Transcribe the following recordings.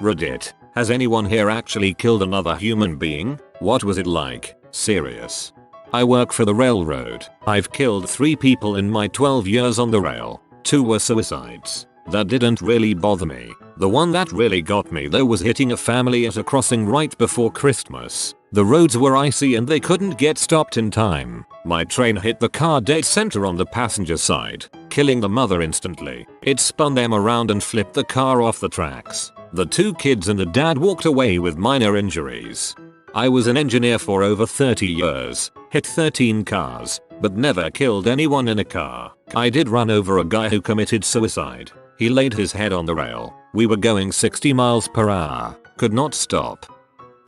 Reddit. Has anyone here actually killed another human being? What was it like? Serious. I work for the railroad. I've killed 3 people in my 12 years on the rail. 2 were suicides. That didn't really bother me. The one that really got me though was hitting a family at a crossing right before Christmas. The roads were icy and they couldn't get stopped in time. My train hit the car dead center on the passenger side, killing the mother instantly. It spun them around and flipped the car off the tracks. The 2 kids and the dad walked away with minor injuries. I was an engineer for over 30 years, hit 13 cars, but never killed anyone in a car. I did run over a guy who committed suicide. He laid his head on the rail. We were going 60 miles per hour. Could not stop.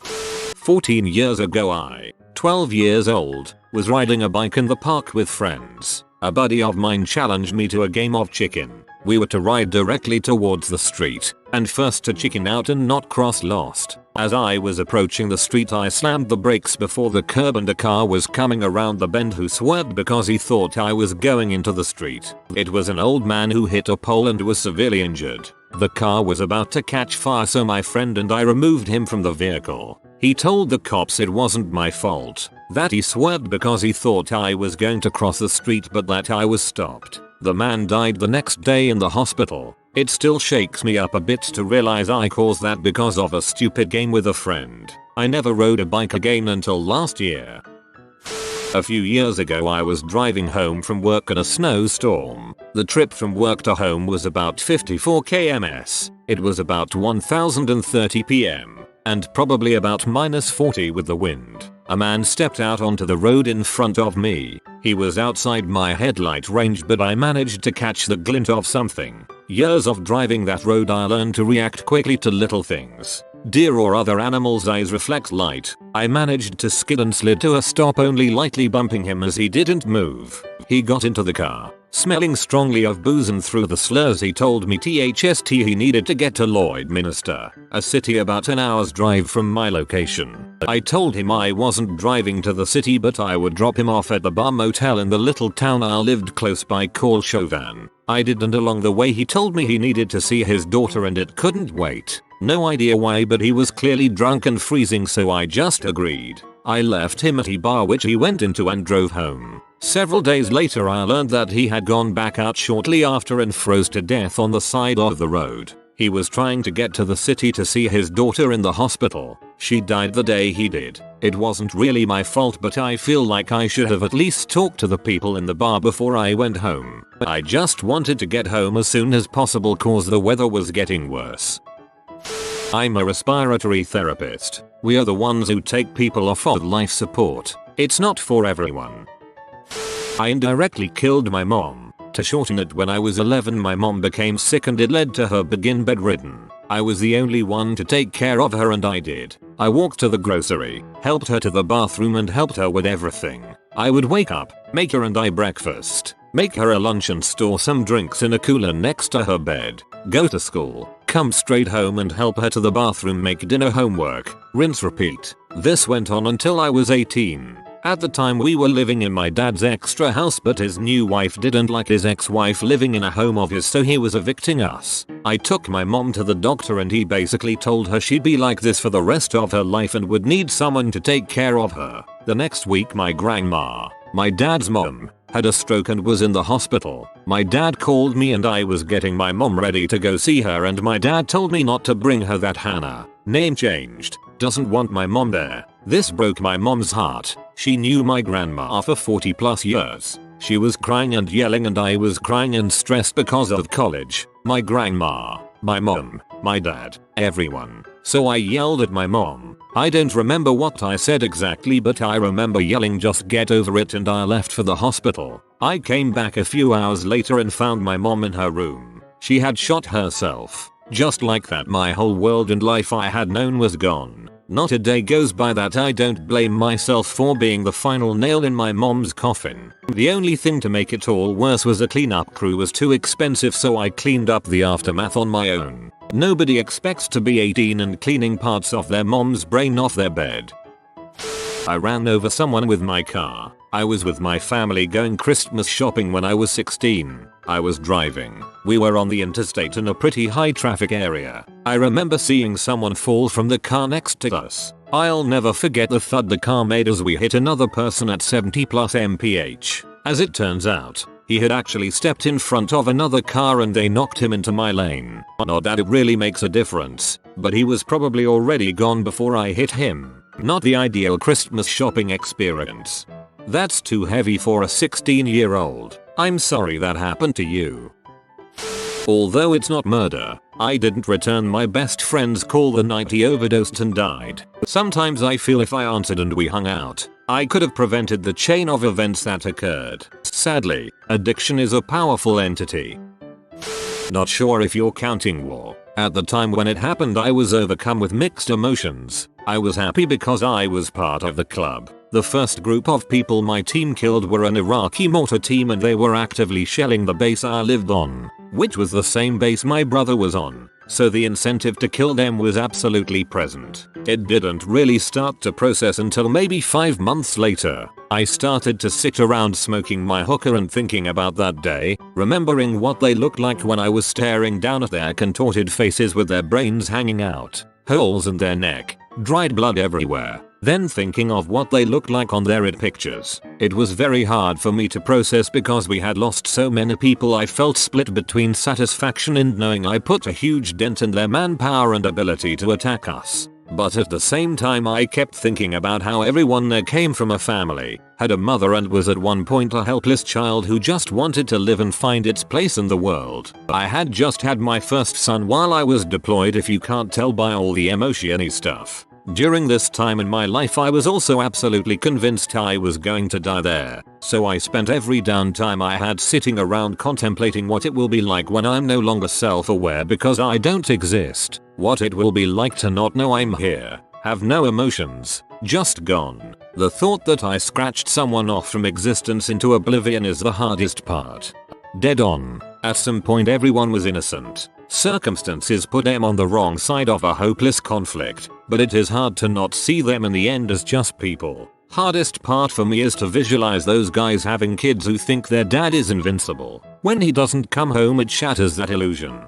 14 years ago I, 12 years old, was riding a bike in the park with friends. A buddy of mine challenged me to a game of chicken. We were to ride directly towards the street, and first to chicken out and not cross lost. As I was approaching the street I slammed the brakes before the curb and a car was coming around the bend who swerved because he thought I was going into the street. It was an old man who hit a pole and was severely injured. The car was about to catch fire so my friend and I removed him from the vehicle. He told the cops it wasn't my fault, that he swerved because he thought I was going to cross the street but that I was stopped. The man died the next day in the hospital. It still shakes me up a bit to realize I caused that because of a stupid game with a friend. I never rode a bike again until last year. A few years ago I was driving home from work in a snowstorm. The trip from work to home was about 54 kms. It was about 1030 pm. And probably about -40 with the wind. A man stepped out onto the road in front of me. He was outside my headlight range but I managed to catch the glint of something. Years of driving that road I learned to react quickly to little things. Deer or other animals' eyes reflect light. I managed to skid and slid to a stop only lightly bumping him as he didn't move. He got into the car, smelling strongly of booze and through the slurs he told me THST he needed to get to Lloydminster, a city about an hour's drive from my location. I told him I wasn't driving to the city but I would drop him off at the bar motel in the little town I lived close by called Chauvin. I did and along the way he told me he needed to see his daughter and it couldn't wait. No idea why but he was clearly drunk and freezing so I just agreed. I left him at a bar which he went into and drove home. Several days later I learned that he had gone back out shortly after and froze to death on the side of the road. He was trying to get to the city to see his daughter in the hospital. She died the day he did. It wasn't really my fault but I feel like I should have at least talked to the people in the bar before I went home. I just wanted to get home as soon as possible cause the weather was getting worse. I'm a respiratory therapist. We are the ones who take people off of life support. It's not for everyone. I indirectly killed my mom. To shorten it, when I was 11 my mom became sick and it led to her being bedridden. I was the only one to take care of her and I did. I walked to the grocery, helped her to the bathroom and helped her with everything. I would wake up, make her and I breakfast, make her a lunch and store some drinks in a cooler next to her bed, go to school, come straight home and help her to the bathroom, make dinner, homework, rinse, repeat. This went on until I was 18. At the time we were living in my dad's extra house but his new wife didn't like his ex-wife living in a home of his so he was evicting us. I took my mom to the doctor and he basically told her she'd be like this for the rest of her life and would need someone to take care of her. The next week my grandma, my dad's mom, had a stroke and was in the hospital. My dad called me and I was getting my mom ready to go see her and my dad told me not to bring her, that Hannah, name changed, doesn't want my mom there. This broke my mom's heart. She knew my grandma for 40 plus years. She was crying and yelling and I was crying and stressed because of college, my grandma, my mom, my dad, everyone. So I yelled at my mom. I don't remember what I said exactly but I remember yelling just get over it and I left for the hospital. I came back a few hours later and found my mom in her room. She had shot herself. Just like that my whole world and life I had known was gone. Not a day goes by that I don't blame myself for being the final nail in my mom's coffin. The only thing to make it all worse was a cleanup crew was too expensive so I cleaned up the aftermath on my own. Nobody expects to be 18 and cleaning parts of their mom's brain off their bed. I ran over someone with my car. I was with my family going Christmas shopping when I was 16. I was driving. We were on the interstate in a pretty high traffic area. I remember seeing someone fall from the car next to us. I'll never forget the thud the car made as we hit another person at 70 plus mph. As it turns out, he had actually stepped in front of another car and they knocked him into my lane. Not that it really makes a difference, but he was probably already gone before I hit him. Not the ideal Christmas shopping experience. That's too heavy for a 16-year-old. I'm sorry that happened to you. Although it's not murder, I didn't return my best friend's call the night he overdosed and died. Sometimes I feel if I answered and we hung out, I could have prevented the chain of events that occurred. Sadly, addiction is a powerful entity. Not sure if you're counting war. At the time when it happened I was overcome with mixed emotions. I was happy because I was part of the club. The first group of people my team killed were an Iraqi mortar team and they were actively shelling the base I lived on, which was the same base my brother was on, so the incentive to kill them was absolutely present. It didn't really start to process until maybe 5 months later. I started to sit around smoking my hookah and thinking about that day, remembering what they looked like when I was staring down at their contorted faces with their brains hanging out, holes in their neck, dried blood everywhere. Then thinking of what they looked like on their pictures. It was very hard for me to process because we had lost so many people. I felt split between satisfaction in knowing I put a huge dent in their manpower and ability to attack us. But at the same time I kept thinking about how everyone there came from a family, had a mother and was at one point a helpless child who just wanted to live and find its place in the world. I had just had my first son while I was deployed, if you can't tell by all the emotion-y stuff. During this time in my life I was also absolutely convinced I was going to die there, so I spent every downtime I had sitting around contemplating what it will be like when I'm no longer self-aware because I don't exist, what it will be like to not know I'm here, have no emotions, just gone. The thought that I scratched someone off from existence into oblivion is the hardest part. Dead on. At some point everyone was innocent. Circumstances put them on the wrong side of a hopeless conflict, but it is hard to not see them in the end as just people. Hardest part for me is to visualize those guys having kids who think their dad is invincible. When he doesn't come home it shatters that illusion.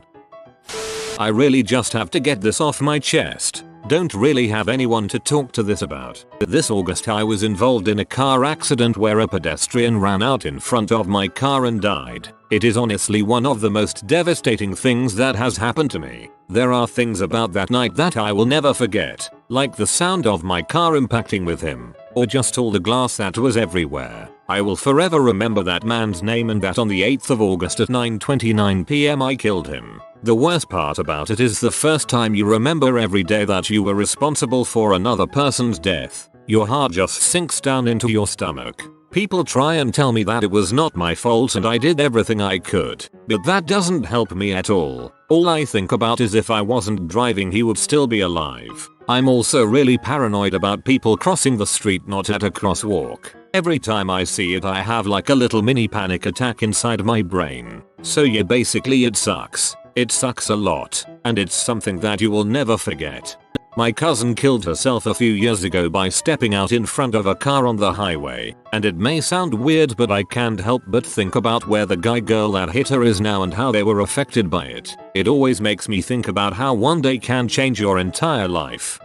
I really just have to get this off my chest. Don't really have anyone to talk to this about. This August I was involved in a car accident where a pedestrian ran out in front of my car and died. It is honestly one of the most devastating things that has happened to me. There are things about that night that I will never forget, like the sound of my car impacting with him, or just all the glass that was everywhere. I will forever remember that man's name and that on the 8th of August at 9:29 p.m. I killed him. The worst part about it is the first time you remember every day that you were responsible for another person's death, your heart just sinks down into your stomach. People try and tell me that it was not my fault and I did everything I could, but that doesn't help me at all. All I think about is if I wasn't driving he would still be alive. I'm also really paranoid about people crossing the street not at a crosswalk. Every time I see it I have like a little mini panic attack inside my brain. So yeah, basically it sucks. It sucks a lot, and it's something that you will never forget. My cousin killed herself a few years ago by stepping out in front of a car on the highway, and it may sound weird but I can't help but think about where the guy girl that hit her is now and how they were affected by it. It always makes me think about how one day can change your entire life.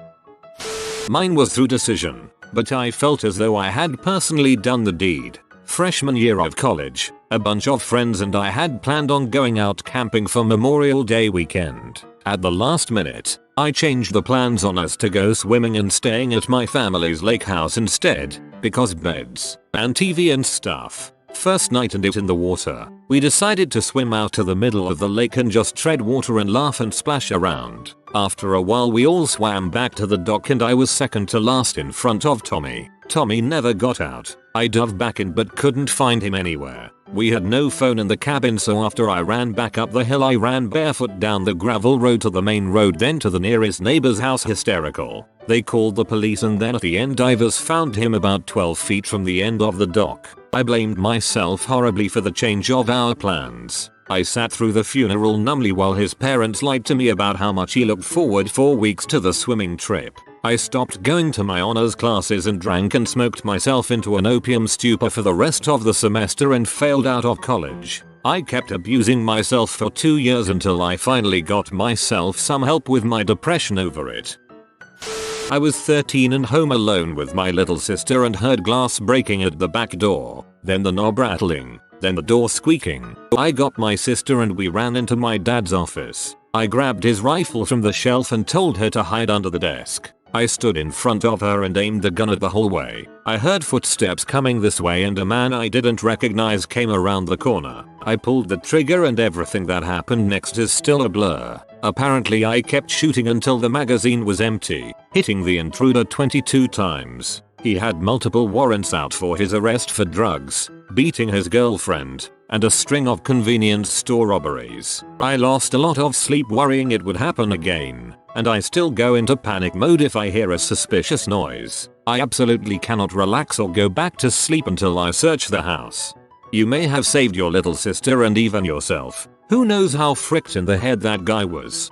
Mine was through decision, but I felt as though I had personally done the deed. Freshman year of college, a bunch of friends and I had planned on going out camping for Memorial Day weekend. At the last minute, I changed the plans on us to go swimming and staying at my family's lake house instead, because beds and TV and stuff. First night and it in the water, we decided to swim out to the middle of the lake and just tread water and laugh and splash around. After a while we all swam back to the dock and I was second to last in front of Tommy. Tommy never got out. I dove back in but couldn't find him anywhere. We had no phone in the cabin, so after I ran back up the hill I ran barefoot down the gravel road to the main road, then to the nearest neighbor's house hysterical. They called the police and then at the end divers found him about 12 feet from the end of the dock. I blamed myself horribly for the change of our plans. I sat through the funeral numbly while his parents lied to me about how much he looked forward for weeks to the swimming trip. I stopped going to my honors classes and drank and smoked myself into an opium stupor for the rest of the semester and failed out of college. I kept abusing myself for 2 years until I finally got myself some help with my depression over it. I was 13 and home alone with my little sister and heard glass breaking at the back door, then the knob rattling, then the door squeaking. I got my sister and we ran into my dad's office. I grabbed his rifle from the shelf and told her to hide under the desk. I stood in front of her and aimed the gun at the hallway. I heard footsteps coming this way and a man I didn't recognize came around the corner. I pulled the trigger and everything that happened next is still a blur. Apparently I kept shooting until the magazine was empty, hitting the intruder 22 times. He had multiple warrants out for his arrest for drugs, beating his girlfriend, and a string of convenience store robberies. I lost a lot of sleep worrying it would happen again, and I still go into panic mode if I hear a suspicious noise. I absolutely cannot relax or go back to sleep until I search the house. You may have saved your little sister and even yourself. Who knows how fricked in the head that guy was.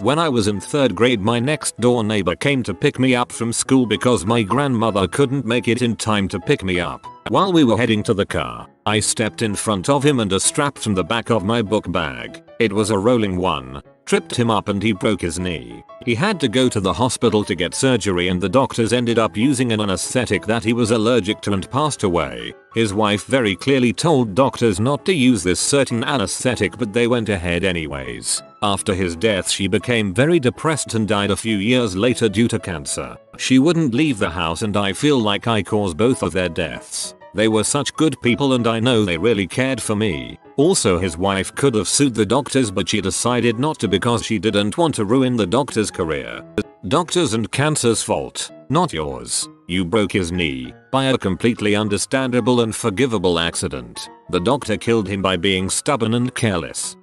When I was in 3rd grade, my next door neighbor came to pick me up from school because my grandmother couldn't make it in time to pick me up. While we were heading to the car, I stepped in front of him and a strap from the back of my book bag, it was a rolling one, tripped him up and he broke his knee. He had to go to the hospital to get surgery and the doctors ended up using an anesthetic that he was allergic to and passed away. His wife very clearly told doctors not to use this certain anesthetic but they went ahead anyways. After his death she became very depressed and died a few years later due to cancer. She wouldn't leave the house and I feel like I caused both of their deaths. They were such good people and I know they really cared for me. Also his wife could have sued the doctors but she decided not to because she didn't want to ruin the doctor's career. Doctors and cancer's fault, not yours. You broke his knee by a completely understandable and forgivable accident. The doctor killed him by being stubborn and careless.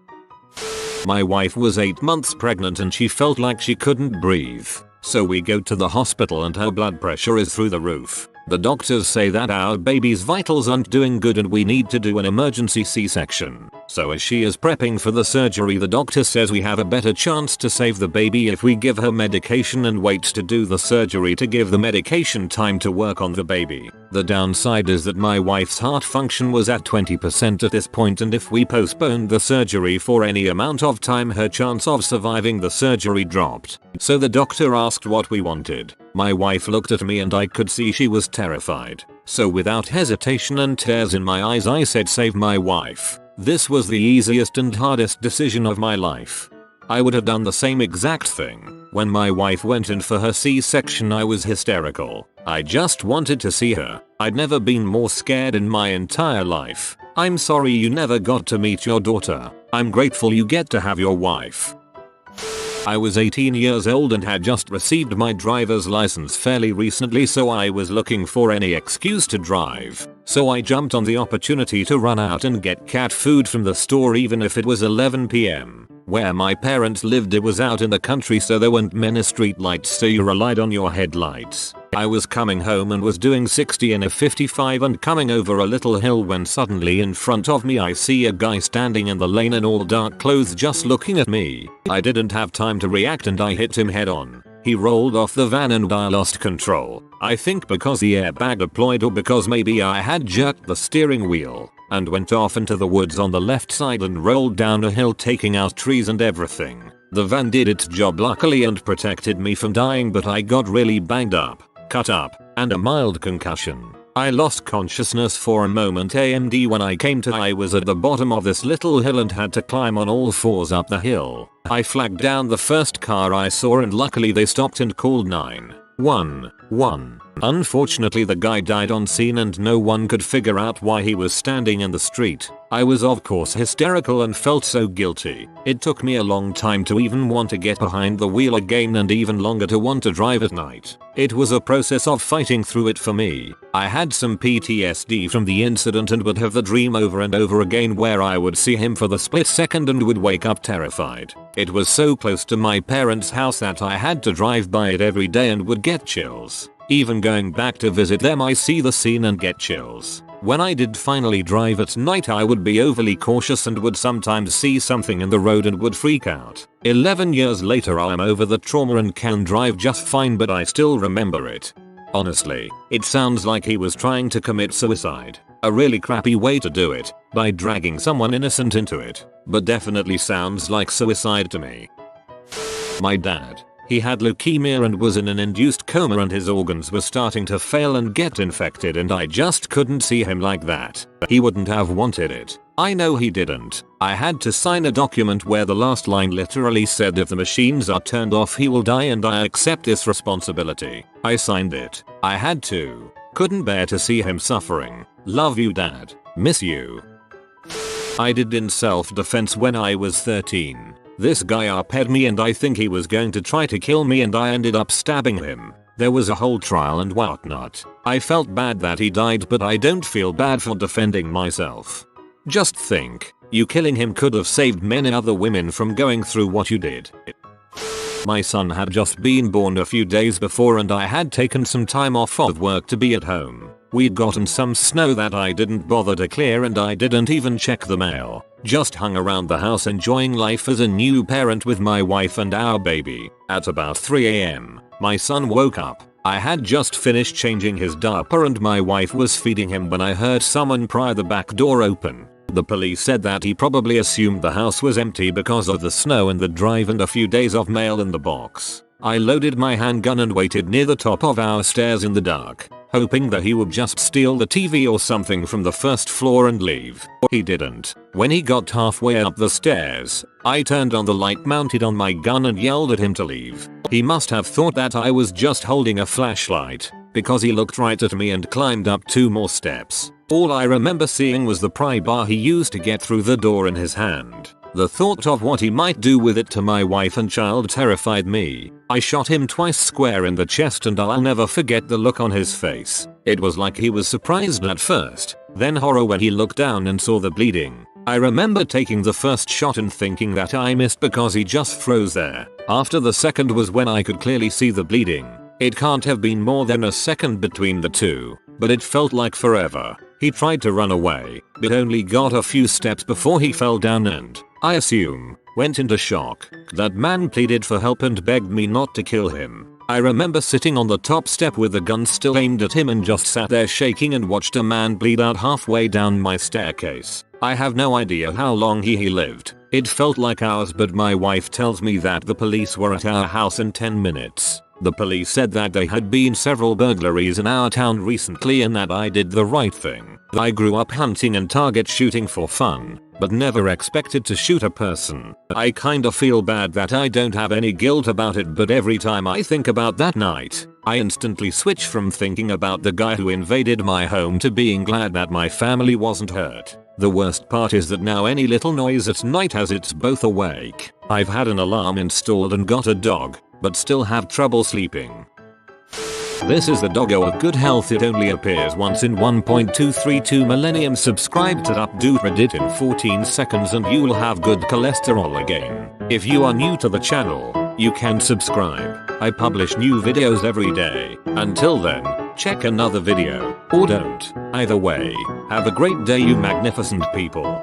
My wife was 8 months pregnant and she felt like she couldn't breathe. So we go to the hospital and her blood pressure is through the roof. The doctors say that our baby's vitals aren't doing good and we need to do an emergency C-section. So as she is prepping for the surgery, the doctor says we have a better chance to save the baby if we give her medication and wait to do the surgery to give the medication time to work on the baby. The downside is that my wife's heart function was at 20% at this point and if we postponed the surgery for any amount of time her chance of surviving the surgery dropped. So the doctor asked what we wanted. My wife looked at me and I could see she was terrified. So without hesitation and tears in my eyes I said save my wife. This was the easiest and hardest decision of my life. I would have done the same exact thing. When my wife went in for her C-section I was hysterical. I just wanted to see her. I'd never been more scared in my entire life. I'm sorry you never got to meet your daughter. I'm grateful you get to have your wife. I was 18 years old and had just received my driver's license fairly recently, so I was looking for any excuse to drive. So I jumped on the opportunity to run out and get cat food from the store even if it was 11 PM. Where my parents lived it was out in the country so there weren't many street lights so you relied on your headlights. I was coming home and was doing 60 in a 55 and coming over a little hill when suddenly in front of me I see a guy standing in the lane in all dark clothes just looking at me. I didn't have time to react and I hit him head on. He rolled off the van and I lost control. I think because the airbag deployed or because maybe I had jerked the steering wheel and went off into the woods on the left side and rolled down a hill taking out trees and everything. The van did its job luckily and protected me from dying but I got really banged up, cut up, and a mild concussion. I lost consciousness for a moment and when I came to I was at the bottom of this little hill and had to climb on all fours up the hill. I flagged down the first car I saw and luckily they stopped and called 911. Unfortunately the guy died on scene and no one could figure out why he was standing in the street. I was of course hysterical and felt so guilty. It took me a long time to even want to get behind the wheel again and even longer to want to drive at night. It was a process of fighting through it for me. I had some PTSD from the incident and would have the dream over and over again where I would see him for the split second and would wake up terrified. It was so close to my parents' house that I had to drive by it every day and would get chills. Even going back to visit them I see the scene and get chills. When I did finally drive at night, I would be overly cautious and would sometimes see something in the road and would freak out. 11 years later I am over the trauma and can drive just fine, but I still remember it. Honestly, it sounds like he was trying to commit suicide. A really crappy way to do it, by dragging someone innocent into it, but definitely sounds like suicide to me. My dad. He had leukemia and was in an induced coma, and his organs were starting to fail and get infected, and I just couldn't see him like that. He wouldn't have wanted it. I know he didn't. I had to sign a document where the last line literally said if the machines are turned off he will die, and I accept this responsibility. I signed it. I had to. Couldn't bear to see him suffering. Love you, Dad. Miss you. I did in self-defense when I was 13. This guy RP'd me and I think he was going to try to kill me, and I ended up stabbing him. There was a whole trial and whatnot. I felt bad that he died, but I don't feel bad for defending myself. Just think, you killing him could have saved many other women from going through what you did. My son had just been born a few days before and I had taken some time off of work to be at home. We'd gotten some snow that I didn't bother to clear and I didn't even check the mail. Just hung around the house enjoying life as a new parent with my wife and our baby. At about 3 AM, my son woke up. I had just finished changing his diaper and my wife was feeding him when I heard someone pry the back door open. The police said that he probably assumed the house was empty because of the snow and the drive and a few days of mail in the box. I loaded my handgun and waited near the top of our stairs in the dark, hoping that he would just steal the TV or something from the first floor and leave. He didn't. When he got halfway up the stairs, I turned on the light mounted on my gun and yelled at him to leave. He must have thought that I was just holding a flashlight, because he looked right at me and climbed up 2 more steps. All I remember seeing was the pry bar he used to get through the door in his hand. The thought of what he might do with it to my wife and child terrified me. I shot him twice square in the chest and I'll never forget the look on his face. It was like he was surprised at first, then horror when he looked down and saw the bleeding. I remember taking the first shot and thinking that I missed because he just froze there. After the second was when I could clearly see the bleeding. It can't have been more than a second between the two, but it felt like forever. He tried to run away, but only got a few steps before he fell down and, I assume, went into shock. That man pleaded for help and begged me not to kill him. I remember sitting on the top step with the gun still aimed at him and just sat there shaking and watched a man bleed out halfway down my staircase. I have no idea how long he lived. It felt like hours, but my wife tells me that the police were at our house in 10 minutes. The police said that there had been several burglaries in our town recently and that I did the right thing. I grew up hunting and target shooting for fun, but never expected to shoot a person. I kinda feel bad that I don't have any guilt about it, but every time I think about that night, I instantly switch from thinking about the guy who invaded my home to being glad that my family wasn't hurt. The worst part is that now any little noise at night has it's both awake. I've had an alarm installed and got a dog, but still have trouble sleeping. This is the doggo of good health. It only appears once in 1.232 millennium. Subscribe to Updo it in 14 seconds and you'll have good cholesterol again. If you are new to the channel, you can subscribe. I publish new videos every day. Until then, check another video, or don't. Either way, have a great day you magnificent people.